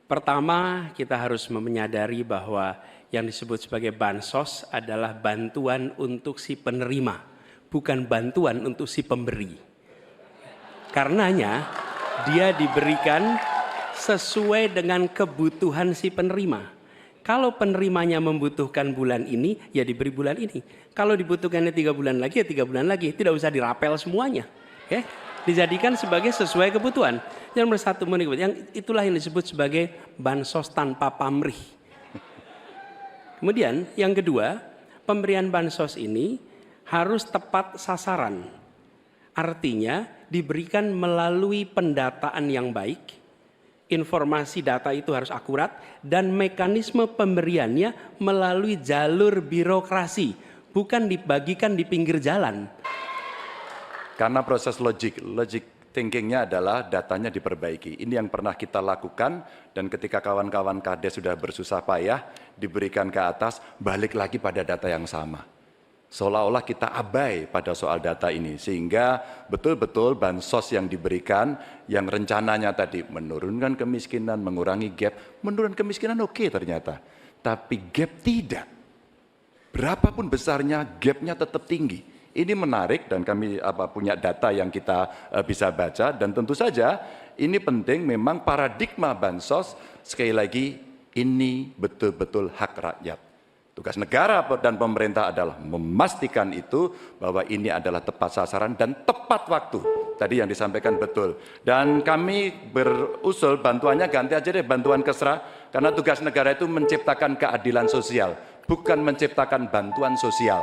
Pertama, kita harus menyadari bahwa yang disebut sebagai bansos adalah bantuan untuk si penerima, bukan bantuan untuk si pemberi. Karenanya, dia diberikan sesuai dengan kebutuhan si penerima. Kalau penerimanya membutuhkan bulan ini, ya diberi bulan ini. Kalau dibutuhkannya 3 bulan lagi, ya 3 bulan lagi. Tidak usah dirapel semuanya. Ya, dijadikan sebagai sesuai kebutuhan. Yang nomor satu, itulah yang disebut sebagai bansos tanpa pamrih. Kemudian yang kedua, pemberian bansos ini harus tepat sasaran. Artinya diberikan melalui pendataan yang baik, informasi data itu harus akurat, dan mekanisme pemberiannya melalui jalur birokrasi, bukan dibagikan di pinggir jalan. Karena proses logic thinkingnya adalah datanya diperbaiki. Ini yang pernah kita lakukan, dan ketika kawan-kawan Kades sudah bersusah payah, diberikan ke atas, balik lagi pada data yang sama. Seolah-olah kita abai pada soal data ini, sehingga betul-betul bansos yang diberikan, yang rencananya tadi menurunkan kemiskinan, mengurangi gap, menurunkan kemiskinan oke ternyata. Tapi gap tidak. Berapapun besarnya, gapnya tetap tinggi. Ini menarik dan kami punya data yang kita bisa baca, dan tentu saja ini penting, memang paradigma bansos, sekali lagi ini betul-betul hak rakyat. Tugas negara dan pemerintah adalah memastikan itu, bahwa ini adalah tepat sasaran dan tepat waktu. Tadi yang disampaikan betul. Dan kami berusul bantuannya ganti aja deh, bantuan kesra, karena tugas negara itu menciptakan keadilan sosial, bukan menciptakan bantuan sosial.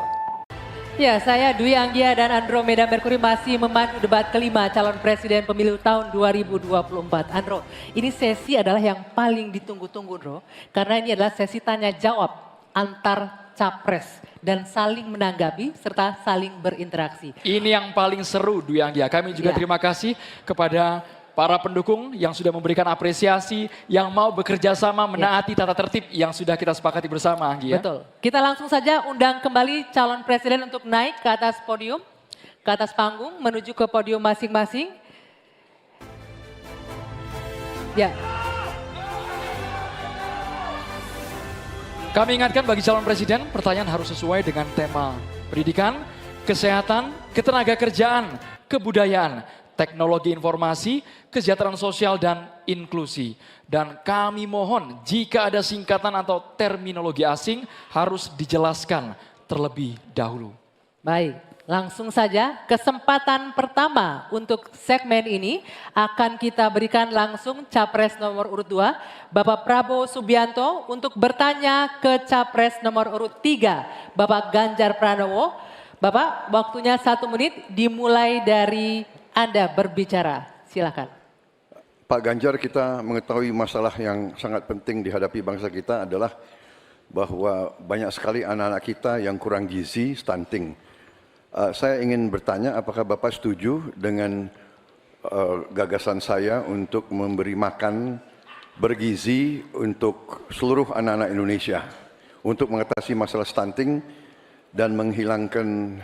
Ya, saya Dwi Anggia dan Andromeda Merkuri masih memandu debat kelima calon presiden pemilu tahun 2024. Andro, ini sesi adalah yang paling ditunggu-tunggu, Andro, karena ini adalah sesi tanya jawab antar capres dan saling menanggapi serta saling berinteraksi. Ini yang paling seru, Dwi Anggia. Kami juga terima kasih kepada para pendukung yang sudah memberikan apresiasi, yang mau bekerja sama menaati tata tertib yang sudah kita sepakati bersama, Anggi. Betul. Kita langsung saja undang kembali calon presiden untuk naik ke atas podium, ke atas panggung, menuju ke podium masing-masing. Ya. Kami ingatkan bagi calon presiden, pertanyaan harus sesuai dengan tema pendidikan, kesehatan, ketenagakerjaan, kebudayaan, teknologi informasi, kesejahteraan sosial, dan inklusi. Dan kami mohon jika ada singkatan atau terminologi asing harus dijelaskan terlebih dahulu. Baik, langsung saja kesempatan pertama untuk segmen ini akan kita berikan langsung Capres nomor urut 2, Bapak Prabowo Subianto, untuk bertanya ke Capres nomor urut 3, Bapak Ganjar Pranowo. Bapak, waktunya 1 menit dimulai dari Anda berbicara, silakan. Pak Ganjar, kita mengetahui masalah yang sangat penting dihadapi bangsa kita adalah bahwa banyak sekali anak-anak kita yang kurang gizi, stunting. Saya ingin bertanya, apakah Bapak setuju dengan gagasan saya untuk memberi makan bergizi untuk seluruh anak-anak Indonesia, untuk mengatasi masalah stunting dan menghilangkan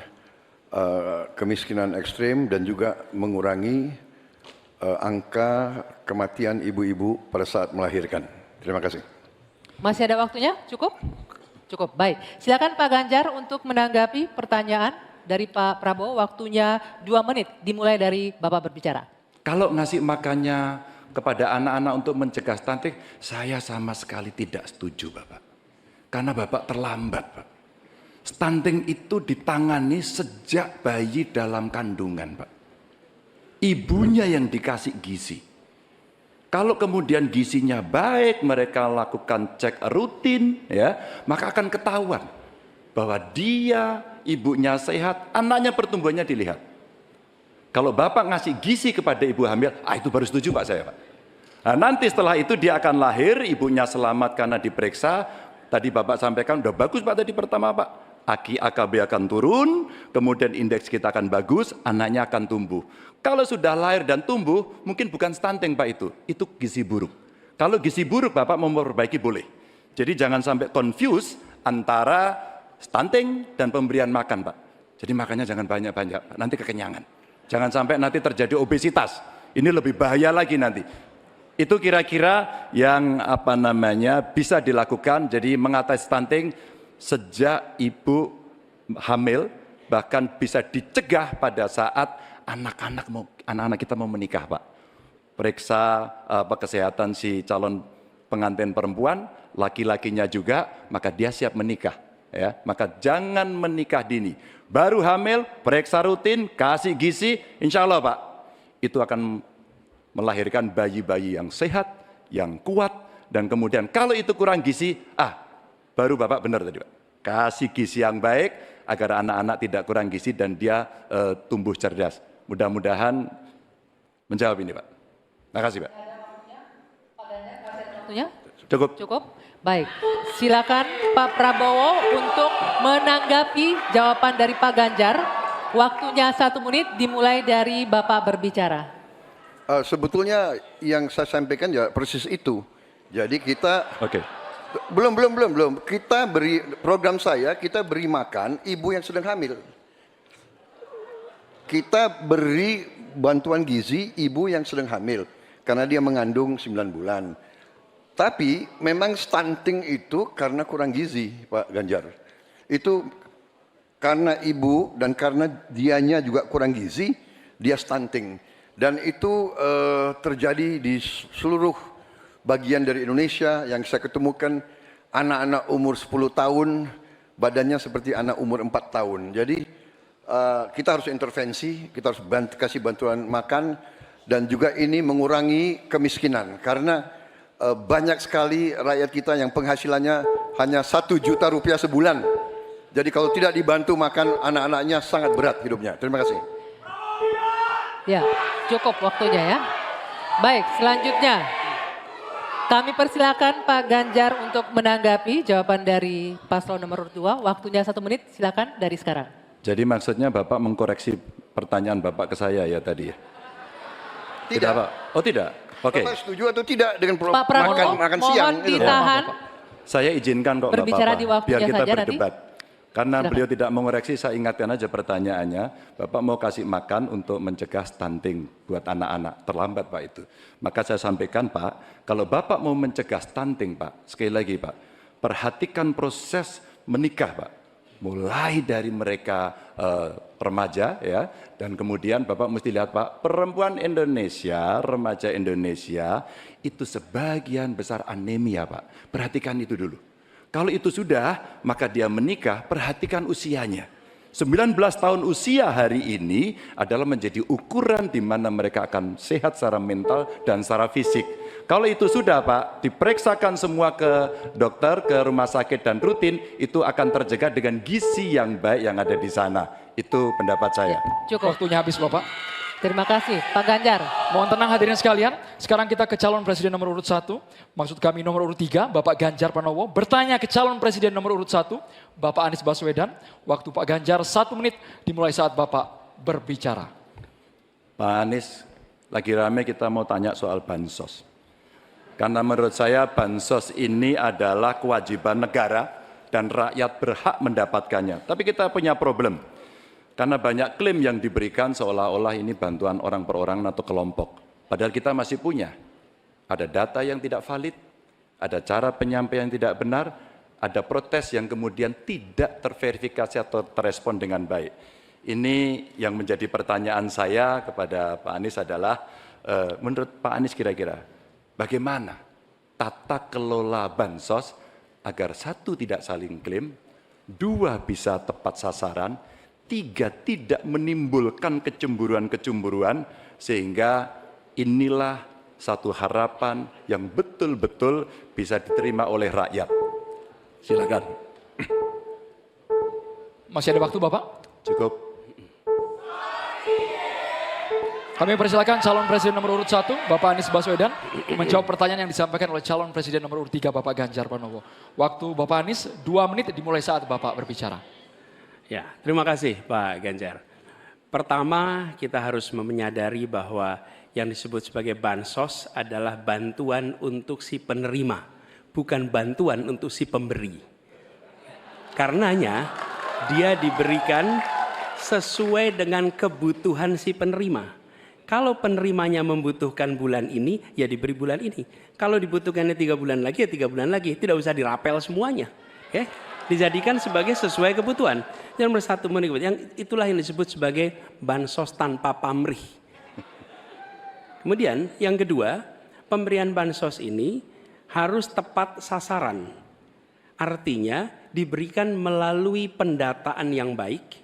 kemiskinan ekstrem dan juga mengurangi angka kematian ibu-ibu pada saat melahirkan. Terima kasih. Masih ada waktunya? Cukup? Cukup, baik. Silakan Pak Ganjar untuk menanggapi pertanyaan dari Pak Prabowo. Waktunya 2 menit, dimulai dari Bapak berbicara. Kalau ngasih makannya kepada anak-anak untuk mencegah stunting, saya sama sekali tidak setuju, Bapak. Karena Bapak terlambat, Pak. Stunting itu ditangani sejak bayi dalam kandungan, Pak. Ibunya yang dikasih gizi. Kalau kemudian gizinya baik, mereka lakukan cek rutin, ya, maka akan ketahuan bahwa dia, ibunya sehat, anaknya pertumbuhannya dilihat. Kalau Bapak ngasih gizi kepada ibu hamil, itu baru setuju Pak saya, Pak. Nah, nanti setelah itu dia akan lahir, ibunya selamat karena diperiksa. Tadi Bapak sampaikan, udah bagus Pak tadi pertama, Pak. AKB akan turun, kemudian indeks kita akan bagus, anaknya akan tumbuh. Kalau sudah lahir dan tumbuh, mungkin bukan stunting Pak itu gizi buruk. Kalau gizi buruk Bapak mau memperbaiki boleh. Jadi jangan sampai confuse antara stunting dan pemberian makan Pak. Jadi makannya jangan banyak-banyak, nanti kekenyangan. Jangan sampai nanti terjadi obesitas, ini lebih bahaya lagi nanti. Itu kira-kira yang bisa dilakukan. Jadi mengatasi stunting sejak ibu hamil, bahkan bisa dicegah pada saat anak-anak kita mau menikah, Pak. Periksa kesehatan si calon pengantin perempuan, laki-lakinya juga, maka dia siap menikah. Ya, maka jangan menikah dini. Baru hamil, periksa rutin, kasih gizi, insya Allah, Pak, itu akan melahirkan bayi-bayi yang sehat, yang kuat, dan kemudian kalau itu kurang gizi, baru Bapak benar tadi, Pak. Kasih gizi yang baik agar anak-anak tidak kurang gizi dan dia tumbuh cerdas. Mudah-mudahan menjawab ini, Pak. Terima kasih, Pak. Waktunya? Cukup. Cukup? Baik, silakan Pak Prabowo untuk menanggapi jawaban dari Pak Ganjar. Waktunya 1 menit dimulai dari Bapak berbicara. Sebetulnya yang saya sampaikan ya persis itu. Jadi kita Oke. belum. Kita beri program kita beri makan ibu yang sedang hamil. Kita beri bantuan gizi ibu yang sedang hamil karena dia mengandung 9 bulan. Tapi memang stunting itu karena kurang gizi, Pak Ganjar. Itu karena ibu dan karena dianya juga kurang gizi, dia stunting. Dan itu terjadi di seluruh bagian dari Indonesia. Yang saya ketemukan anak-anak umur 10 tahun, badannya seperti anak umur 4 tahun. Jadi kita harus intervensi, kita harus kasih bantuan makan, dan juga ini mengurangi kemiskinan. Karena banyak sekali rakyat kita yang penghasilannya hanya 1 juta rupiah sebulan. Jadi kalau tidak dibantu makan anak-anaknya sangat berat hidupnya. Terima kasih. Ya, cukup waktunya ya. Baik, selanjutnya kami persilakan Pak Ganjar untuk menanggapi jawaban dari paslon nomor 2. Waktunya 1 menit, silakan dari sekarang. Jadi maksudnya Bapak mengkoreksi pertanyaan Bapak ke saya ya tadi ya? Tidak, Pak. Oh tidak? Oke. Bapak setuju atau tidak dengan Pak Prabowo, makan siang? mohon ditahan. Saya izinkan kok Berbicara Bapak, di waktunya biar kita saja nanti. berdebat. Karena Silakan. beliau tidak mengoreksi, saya ingatkan aja pertanyaannya. Bapak mau kasih makan untuk mencegah stunting buat anak-anak. Terlambat Pak itu. Maka saya sampaikan Pak, kalau Bapak mau mencegah stunting Pak, sekali lagi Pak, perhatikan proses menikah Pak. Mulai dari mereka remaja ya, dan kemudian Bapak mesti lihat Pak, perempuan Indonesia, remaja Indonesia itu sebagian besar anemia Pak. Perhatikan itu dulu. Kalau itu sudah, maka dia menikah, perhatikan usianya. 19 tahun usia hari ini adalah menjadi ukuran di mana mereka akan sehat secara mental dan secara fisik. Kalau itu sudah Pak, diperiksakan semua ke dokter, ke rumah sakit dan rutin, itu akan terjaga dengan gizi yang baik yang ada di sana. Itu pendapat saya. Cukup. Waktunya habis Bapak. Terima kasih Pak Ganjar. Mohon tenang hadirin sekalian. Sekarang kita ke calon presiden nomor urut 1. Maksud kami nomor urut 3, Bapak Ganjar Pranowo. Bertanya ke calon presiden nomor urut 1, Bapak Anies Baswedan. Waktu Pak Ganjar 1 menit dimulai saat Bapak berbicara. Pak Anies, lagi rame kita mau tanya soal bansos. Karena menurut saya bansos ini adalah kewajiban negara dan rakyat berhak mendapatkannya. Tapi kita punya problem. Karena banyak klaim yang diberikan seolah-olah ini bantuan orang per orang atau kelompok. Padahal kita masih punya. Ada data yang tidak valid, ada cara penyampaian yang tidak benar, ada protes yang kemudian tidak terverifikasi atau terrespon dengan baik. Ini yang menjadi pertanyaan saya kepada Pak Anies adalah, menurut Pak Anies kira-kira, bagaimana tata kelola bansos agar 1, tidak saling klaim, 2, bisa tepat sasaran, 3, tidak menimbulkan kecemburuan-kecemburuan, sehingga inilah satu harapan yang betul-betul bisa diterima oleh rakyat. Silakan. Masih ada waktu Bapak? Cukup. Kami persilakan calon presiden nomor urut 1, Bapak Anies Baswedan, menjawab pertanyaan yang disampaikan oleh calon presiden nomor urut 3, Bapak Ganjar Pranowo. Waktu Bapak Anies 2 menit dimulai saat Bapak berbicara. Ya, terima kasih Pak Ganjar. Pertama, kita harus menyadari bahwa yang disebut sebagai bansos adalah bantuan untuk si penerima, bukan bantuan untuk si pemberi. Karenanya, dia diberikan sesuai dengan kebutuhan si penerima. Kalau penerimanya membutuhkan bulan ini, ya diberi bulan ini. Kalau dibutuhkannya 3 bulan lagi, ya 3 bulan lagi. Tidak usah dirapel semuanya. Ya. Dijadikan sebagai sesuai kebutuhan. Yang nomor 1 yang itulah yang disebut sebagai bansos tanpa pamrih. Kemudian yang kedua, pemberian bansos ini harus tepat sasaran. Artinya diberikan melalui pendataan yang baik,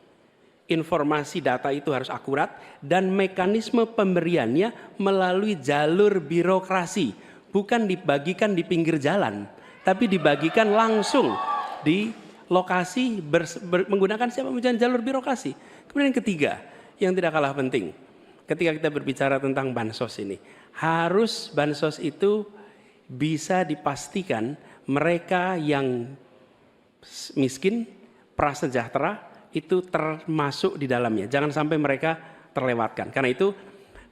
informasi data itu harus akurat, dan mekanisme pemberiannya melalui jalur birokrasi. Bukan dibagikan di pinggir jalan, tapi dibagikan langsung di lokasi menggunakan siapa jalur birokrasi. Kemudian yang ketiga, yang tidak kalah penting, ketika kita berbicara tentang bansos ini, harus bansos itu bisa dipastikan mereka yang miskin, prasejahtera itu termasuk di dalamnya. Jangan sampai mereka terlewatkan. Karena itu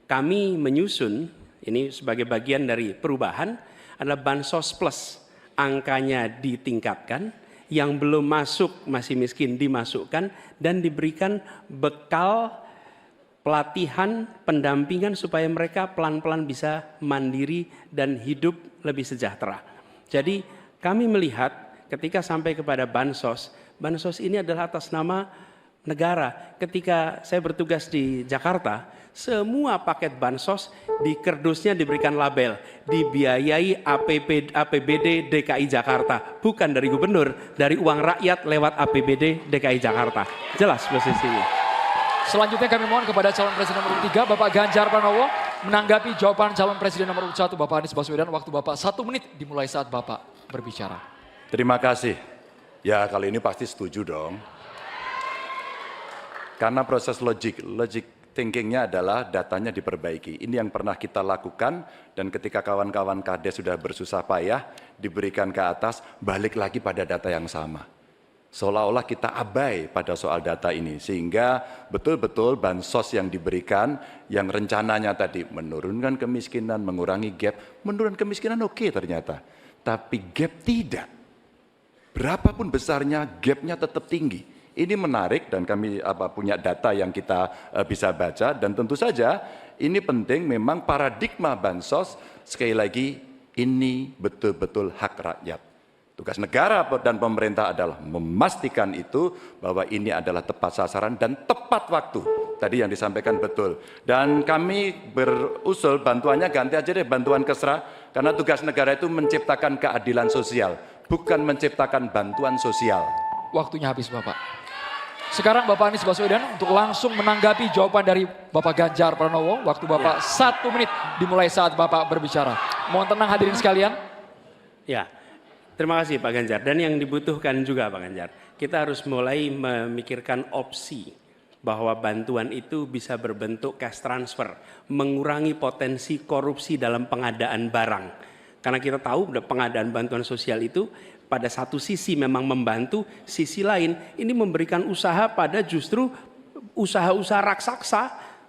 kami menyusun, ini sebagai bagian dari perubahan, adalah bansos plus. Angkanya ditingkatkan, yang belum masuk masih miskin dimasukkan, dan diberikan bekal pelatihan, pendampingan supaya mereka pelan-pelan bisa mandiri dan hidup lebih sejahtera. Jadi kami melihat ketika sampai kepada bansos ini adalah atas nama negara. Ketika saya bertugas di Jakarta, semua paket bansos di kerdusnya diberikan label, dibiayai APBD DKI Jakarta. Bukan dari gubernur, dari uang rakyat lewat APBD DKI Jakarta. Jelas posisinya. Selanjutnya kami mohon kepada calon presiden nomor 3, Bapak Ganjar Pranowo, menanggapi jawaban calon presiden nomor 1, Bapak Anies Baswedan. Waktu Bapak 1 menit dimulai saat Bapak berbicara. Terima kasih. Ya kali ini pasti setuju dong. Karena proses logic thinkingnya adalah datanya diperbaiki. Ini yang pernah kita lakukan, dan ketika kawan-kawan Kades sudah bersusah payah, diberikan ke atas, balik lagi pada data yang sama. Seolah-olah kita abai pada soal data ini, sehingga betul-betul bansos yang diberikan, yang rencananya tadi menurunkan kemiskinan, mengurangi gap, menurunkan kemiskinan oke ternyata. Tapi gap tidak. Berapapun besarnya, gapnya tetap tinggi. Ini menarik dan kami punya data yang kita bisa baca, dan tentu saja ini penting, memang paradigma bansos, sekali lagi ini betul-betul hak rakyat. Tugas negara dan pemerintah adalah memastikan itu, bahwa ini adalah tepat sasaran dan tepat waktu. Tadi yang disampaikan betul. Dan kami berusul bantuannya ganti aja deh, bantuan kesra, karena tugas negara itu menciptakan keadilan sosial, bukan menciptakan bantuan sosial. Waktunya habis Bapak. Sekarang Bapak Anies Baswedan untuk langsung menanggapi jawaban dari Bapak Ganjar Pranowo. Waktu Bapak 1 menit dimulai saat Bapak berbicara. Mohon tenang hadirin sekalian. Ya, terima kasih Pak Ganjar. Dan yang dibutuhkan juga Pak Ganjar, kita harus mulai memikirkan opsi bahwa bantuan itu bisa berbentuk cash transfer, mengurangi potensi korupsi dalam pengadaan barang. Karena kita tahu pengadaan bantuan sosial itu pada satu sisi memang membantu, sisi lain ini memberikan usaha pada justru usaha-usaha raksasa,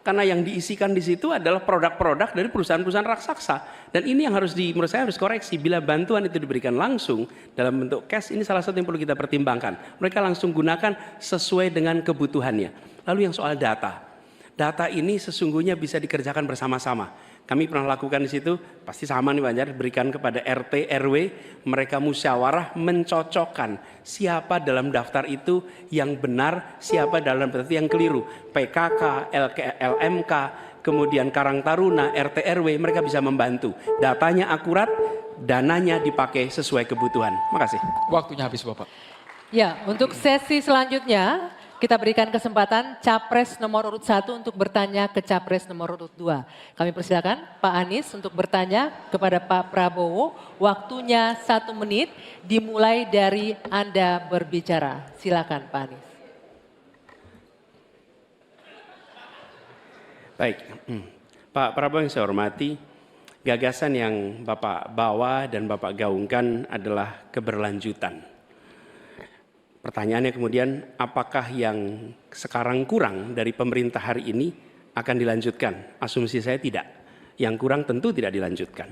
karena yang diisikan di situ adalah produk-produk dari perusahaan-perusahaan raksasa. Dan ini yang menurut saya harus koreksi. Bila bantuan itu diberikan langsung dalam bentuk cash, ini salah satu yang perlu kita pertimbangkan. Mereka langsung gunakan sesuai dengan kebutuhannya. Lalu yang soal data. Data ini sesungguhnya bisa dikerjakan bersama-sama. Kami pernah lakukan di situ, pasti sama nih Pak Ganjar, berikan kepada RT, RW, mereka musyawarah mencocokkan siapa dalam daftar itu yang benar, siapa dalam daftar itu yang keliru. PKK, LMK, kemudian Karang Taruna, RT, RW, mereka bisa membantu. Datanya akurat, dananya dipakai sesuai kebutuhan. Makasih. Waktunya habis Bapak. Ya, untuk sesi selanjutnya kita berikan kesempatan Capres nomor urut 1 untuk bertanya ke Capres nomor urut 2. Kami persilakan Pak Anies untuk bertanya kepada Pak Prabowo. Waktunya 1 menit dimulai dari Anda berbicara. Silakan Pak Anies. Baik, Pak Prabowo yang saya hormati, gagasan yang Bapak bawa dan Bapak gaungkan adalah keberlanjutan. Pertanyaannya kemudian, apakah yang sekarang kurang dari pemerintah hari ini akan dilanjutkan? Asumsi saya tidak. Yang kurang tentu tidak dilanjutkan.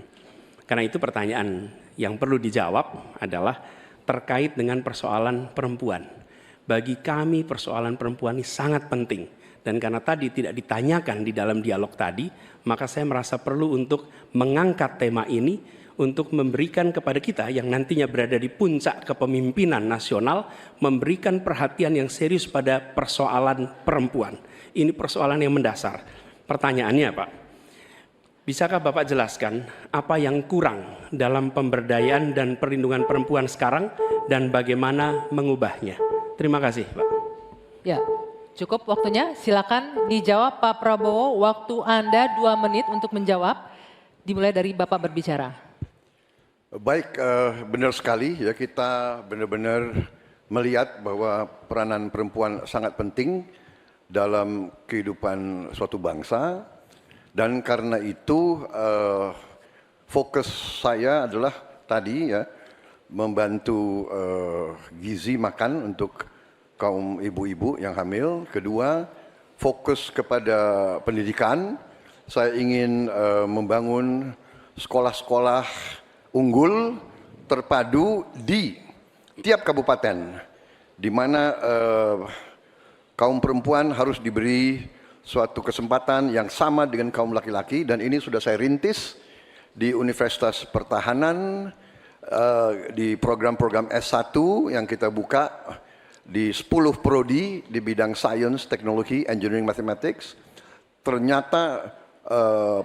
Karena itu pertanyaan yang perlu dijawab adalah terkait dengan persoalan perempuan. Bagi kami persoalan perempuan ini sangat penting. Dan karena tadi tidak ditanyakan di dalam dialog tadi, maka saya merasa perlu untuk mengangkat tema ini untuk memberikan kepada kita yang nantinya berada di puncak kepemimpinan nasional, memberikan perhatian yang serius pada persoalan perempuan. Ini persoalan yang mendasar. Pertanyaannya Pak, bisakah Bapak jelaskan apa yang kurang dalam pemberdayaan dan perlindungan perempuan sekarang dan bagaimana mengubahnya? Terima kasih Pak. Ya, cukup waktunya. Silakan dijawab Pak Prabowo. Waktu Anda 2 menit untuk menjawab. Dimulai dari Bapak berbicara. Baik, benar sekali ya, kita benar-benar melihat bahwa peranan perempuan sangat penting dalam kehidupan suatu bangsa, dan karena itu fokus saya adalah tadi ya, membantu gizi makan untuk kaum ibu-ibu yang hamil. Kedua, fokus kepada pendidikan. Saya ingin membangun sekolah-sekolah unggul terpadu di tiap kabupaten, di mana kaum perempuan harus diberi suatu kesempatan yang sama dengan kaum laki-laki, dan ini sudah saya rintis di Universitas Pertahanan, di program-program S1 yang kita buka di 10 prodi di bidang sains, teknologi, engineering, mathematics. Ternyata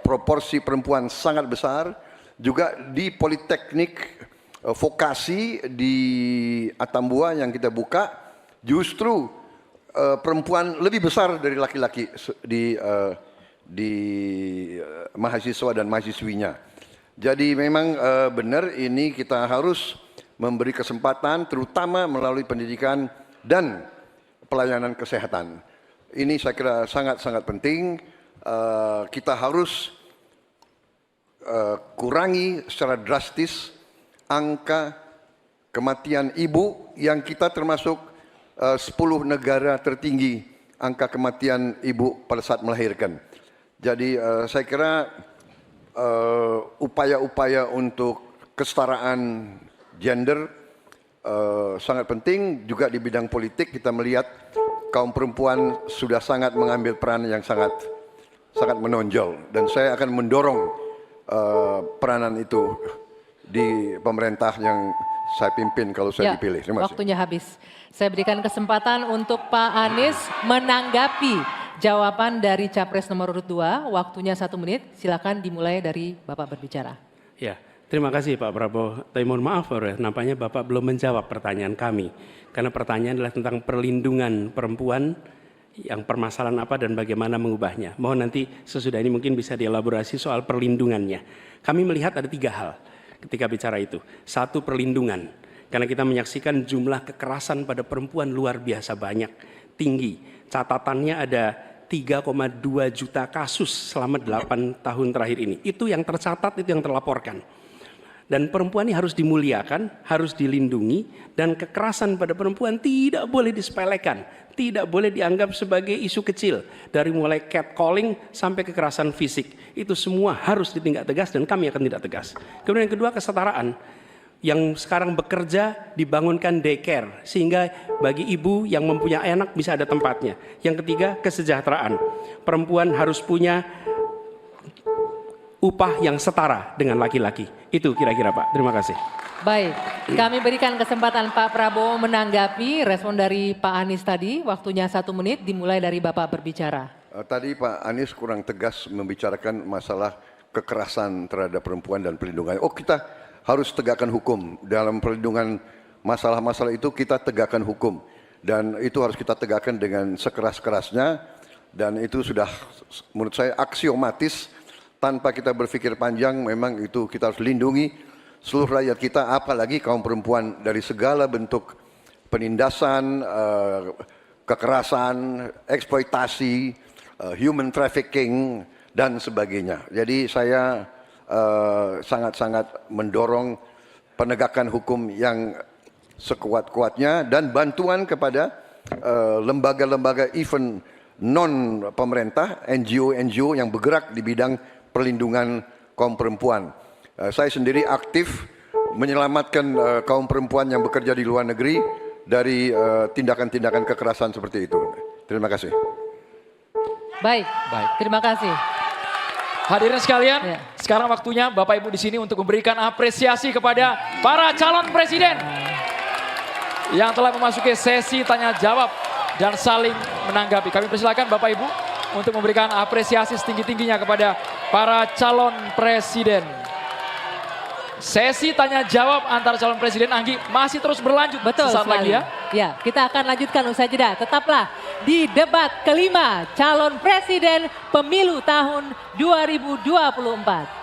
proporsi perempuan sangat besar. Juga di Politeknik Vokasi di Atambua yang kita buka, justru perempuan lebih besar dari laki-laki di mahasiswa dan mahasiswinya. Jadi memang benar ini kita harus memberi kesempatan terutama melalui pendidikan dan pelayanan kesehatan. Ini saya kira sangat-sangat penting. Kita harus kurangi secara drastis angka kematian ibu yang kita termasuk 10 negara tertinggi angka kematian ibu pada saat melahirkan. Jadi saya kira upaya-upaya untuk kesetaraan gender sangat penting. Juga di bidang politik kita melihat kaum perempuan sudah sangat mengambil peran yang sangat menonjol, dan saya akan mendorong peranan itu di pemerintah yang saya pimpin kalau saya dipilih. Terima kasih. Waktunya habis. Saya berikan kesempatan untuk Pak Anies menanggapi jawaban dari Capres nomor urut 2. Waktunya 1 menit. Silakan dimulai dari Bapak berbicara. Ya, terima kasih Pak Prabowo. Tapi mohon maaf, nampaknya Bapak belum menjawab pertanyaan kami. Karena pertanyaan adalah tentang perlindungan perempuan, yang permasalahan apa dan bagaimana mengubahnya. Mohon nanti sesudah ini mungkin bisa dielaborasi soal perlindungannya. Kami melihat ada 3 hal ketika bicara itu. 1, perlindungan. Karena kita menyaksikan jumlah kekerasan pada perempuan luar biasa banyak, tinggi. Catatannya ada 3,2 juta kasus selama 8 tahun terakhir ini. Itu yang tercatat, itu yang terlaporkan. Dan perempuan ini harus dimuliakan, harus dilindungi, dan kekerasan pada perempuan tidak boleh disepelekan, tidak boleh dianggap sebagai isu kecil. Dari mulai catcalling sampai kekerasan fisik, itu semua harus ditindak tegas dan kami akan tindak tegas. Kemudian yang kedua, kesetaraan. Yang sekarang bekerja dibangunkan daycare, sehingga bagi ibu yang mempunyai anak bisa ada tempatnya. Yang ketiga, kesejahteraan. Perempuan harus punya upah yang setara dengan laki-laki. Itu kira-kira Pak. Terima kasih. Baik, kami berikan kesempatan Pak Prabowo menanggapi respon dari Pak Anies tadi. Waktunya 1 menit, dimulai dari Bapak berbicara. Tadi Pak Anies kurang tegas membicarakan masalah kekerasan terhadap perempuan dan perlindungan. Oh, kita harus tegakkan hukum. Dalam perlindungan masalah-masalah itu kita tegakkan hukum. Dan itu harus kita tegakkan dengan sekeras-kerasnya. Dan itu sudah menurut saya aksiomatis. Tanpa kita berpikir panjang, memang itu kita harus lindungi seluruh rakyat kita, apalagi kaum perempuan dari segala bentuk penindasan, kekerasan, eksploitasi, human trafficking, dan sebagainya. Jadi saya sangat-sangat mendorong penegakan hukum yang sekuat-kuatnya dan bantuan kepada lembaga-lembaga even non pemerintah, NGO-NGO yang bergerak di bidang perlindungan kaum perempuan. Saya sendiri aktif menyelamatkan kaum perempuan yang bekerja di luar negeri dari tindakan-tindakan kekerasan seperti itu. Terima kasih. Baik, Baik. terima kasih. Hadirin sekalian, Ya. sekarang waktunya Bapak Ibu di sini untuk memberikan apresiasi kepada para calon presiden yang telah memasuki sesi tanya jawab dan saling menanggapi. Kami persilakan Bapak Ibu untuk memberikan apresiasi setinggi-tingginya kepada para calon presiden. Sesi tanya jawab antar calon presiden Anggi masih terus berlanjut Betul sesaat lagi sekali. ya. Ya, kita akan lanjutkan usai jeda. Tetaplah di debat kelima calon presiden pemilu tahun 2024.